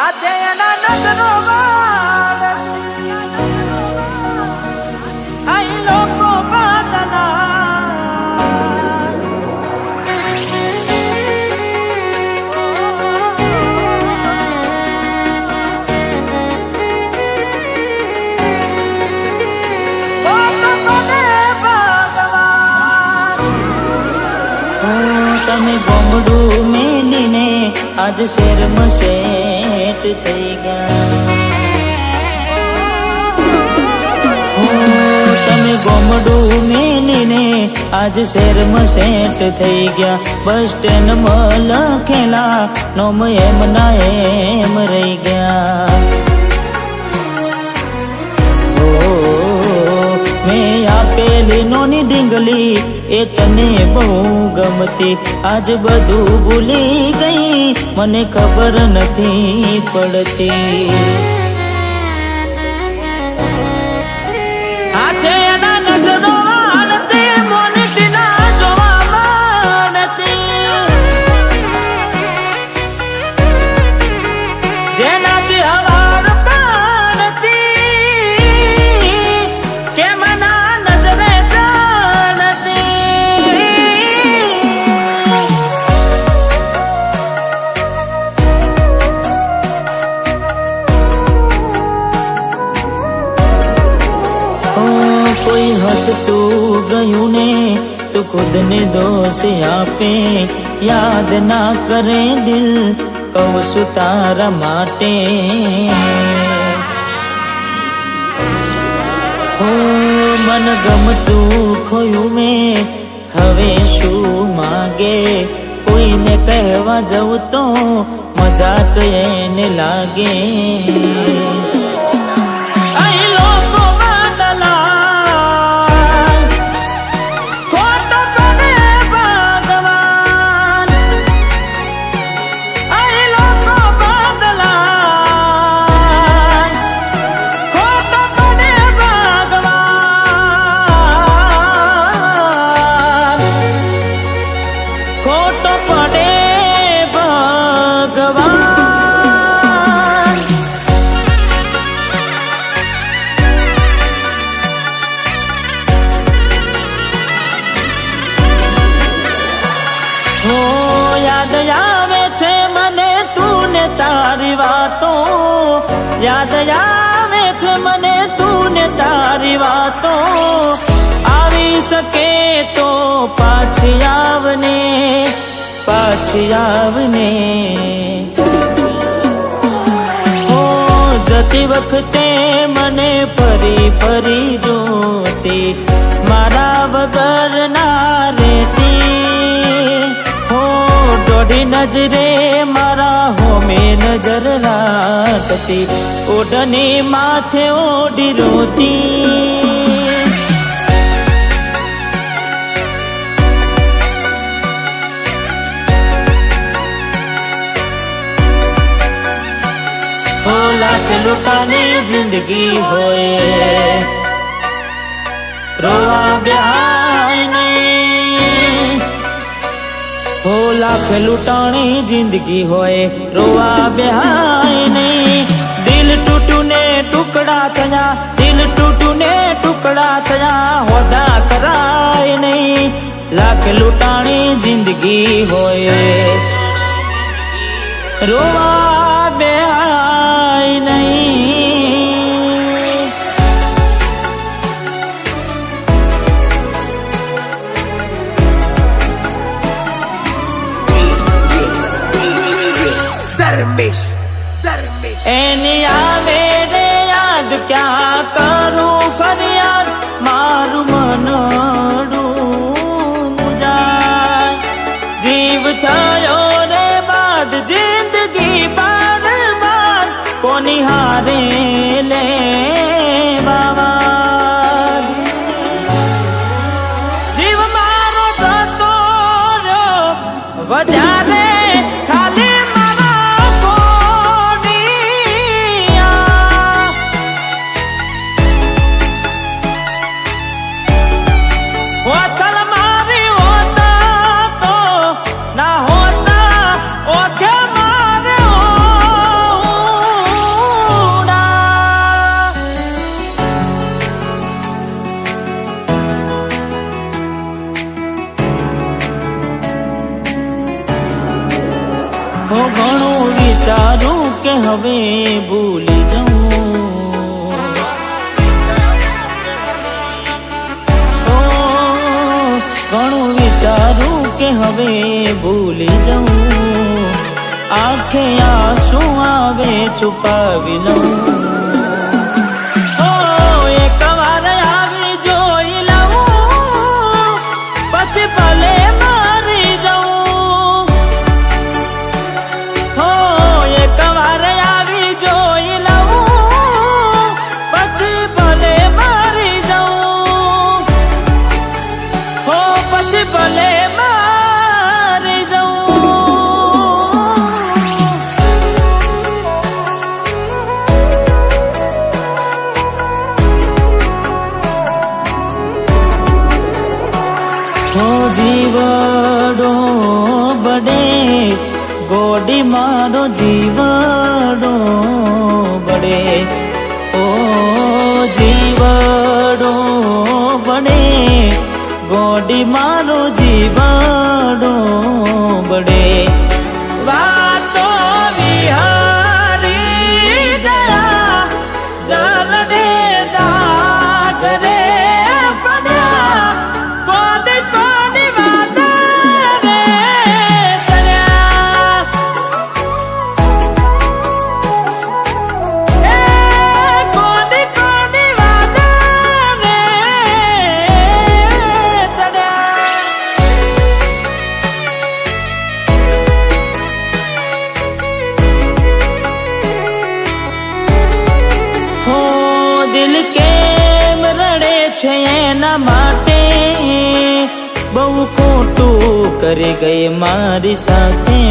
આજે એના નજરો આઈ લોકો બાદલા તમે ગોમડું મેલીને આજ શેરમાં શેઠ થઈ ગયા. તમે ગોમડું મેલીને આજ શેરમાં શેઠ થઈ ગયા. બસ સ્ટેન્ડમાં લખેલા નોમ એમ ના એમ રહી ગયા. મેં આપેલી નોની ડીંગલી એ તને બહુ ગમતી. આજ બધું ભૂલી ગઈ મને ખબર નથી પડતી. હાથે એના નજરો આનતી મોનટી ના જોવા નથી. જેનાથી હવાર પાડતી કે મના નજરે હસતું ગયું ને તો ખુદ ને દોષ આપે. યાદ ના કરે દિલ કહું છું તારા માટે. મન ગમતું ખોયું મેં હવે શું માગે. કોઈને કહેવા જવું તો મજાક એને લાગે. યાદ આવે છે મને તું ને તારી વાતો. યાદ આવે છે મને તું ને તારી વાતો. આવી શકે તો પાછી આવને પાછી આવને. જતી વખતે મને ફરી ફરી જોતી. મારા વગર ના રહેતી. દોઢી નજરે મારા હોમે નજર રાખતી. ઓઢની માથે ઓઢી રોતી. ઓ લાખ લૂંટાની જિંદગી હોય રોવા બ્યાય નહીં. હો લાખ લૂંટાણી જિંદગી હોય રોવા બેહાય નહીં. દિલ તૂટું ને ટુકડા થયા. દિલ તૂટું ને ટુકડા થયા. હોદા કરાય નહીં. લાખ લૂંટાણી જિંદગી હોય રોવા બેહાય નહીં. એની આવે રે યાદ ક્યાં કરું ફરિયાદ. મારું મનડું મુજાય. જીવ થયો રે બાદ જિંદગી બાર બાર. કોની હારે લે બાવા. જીવ મારો જતો રહ્યો વધારે હો ઘણું વિચારું કે હવે ભૂલી જાઉં, ઘણું વિચારું કે હવે ભૂલી જાઉં, આંખે આંસુ આવે છુપાવી લઉં, એક વાર આવી જોઈ લઉં પછી ભલે મારી જાઉં, એક વાર આવી જોઈ લઉં પછી ભલે મારી જાઉં, પછી ભલે મારી જાઉં. જીવડો બડે ગોડી મારો જીવડો બડે, ઓ જીવડો બડે ગોડી મારો જીવડો બડે, વાતો વિહારી ગયા દરડે દાગ રે પડ્યા, કોની કોની વાત રે ચડ્યા, કોની કોની વાત રે ચડ્યા. હો દિલ કેમ રડે છે એના માટે, બહુ ખોટું કરી ગઈ મારી સાથે,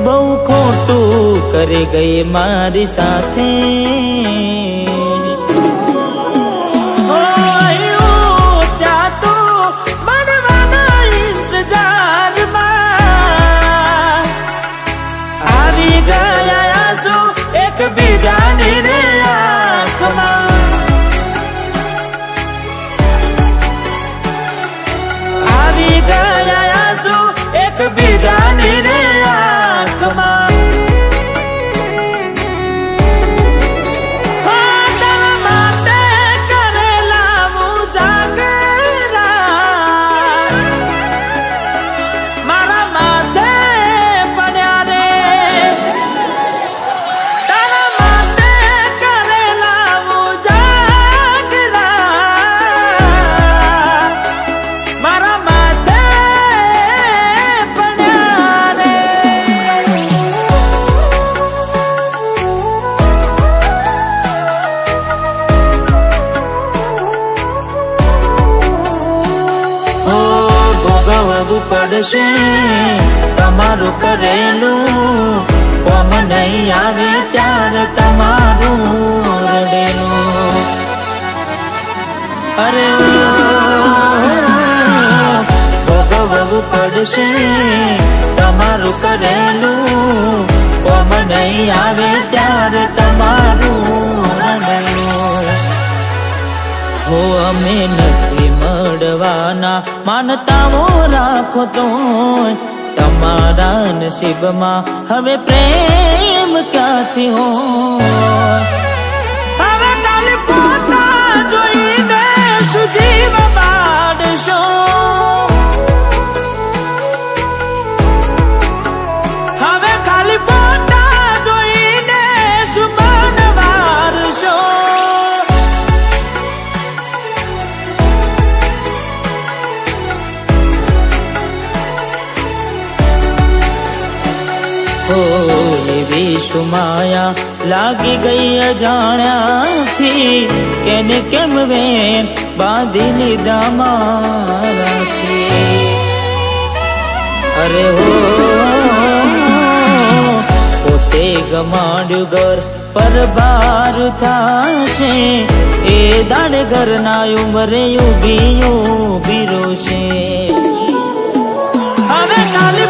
બહુ ખોટું કરી ગઈ મારી સાથે. ત્યાં તો મળવાના ઇંતજારમાં આવી ગયા આંસુ એકબીજાની રે આંખમાં, આવી ગયા આંસુ એકબીજાની રે આંખમાં. તારા માટે કરેલા ઉજાગરા મારા માથે પડ્યા રે, તારા માટે કરેલા ઉજાગરા મારા માથે પડ્યા રે. ભોગવવું પડશે તમારું કરેલું, કોમ નહીં આવે ત્યારે તમારું રડેલું, અરે ભોગવવું પડશે તમારું કરેલું, કોમ નહીં આવે ત્યારે તમારું રડેલું. હો અમે નથી મળવાના માનતાઓ રાખો તો, તમારા નસીબમાં હવે પ્રેમ ક્યાંથી હોય, હવે કાલે પોતા જોઈને સુજીવ બાળશો, હવે ખાલી પોતા જોઈને સુમન વારશો. એવી સુમાયા લાગી ગઈ અજાણ્યાથી, કેને કેમ વેન બાંધી લીધા મારાથી. અરે હો પોતે ગમાડ્યું ઘર પર બાર થાશે, એ દાડે ઘરના ઉમરે ઉભી રોશે. હવે કાલે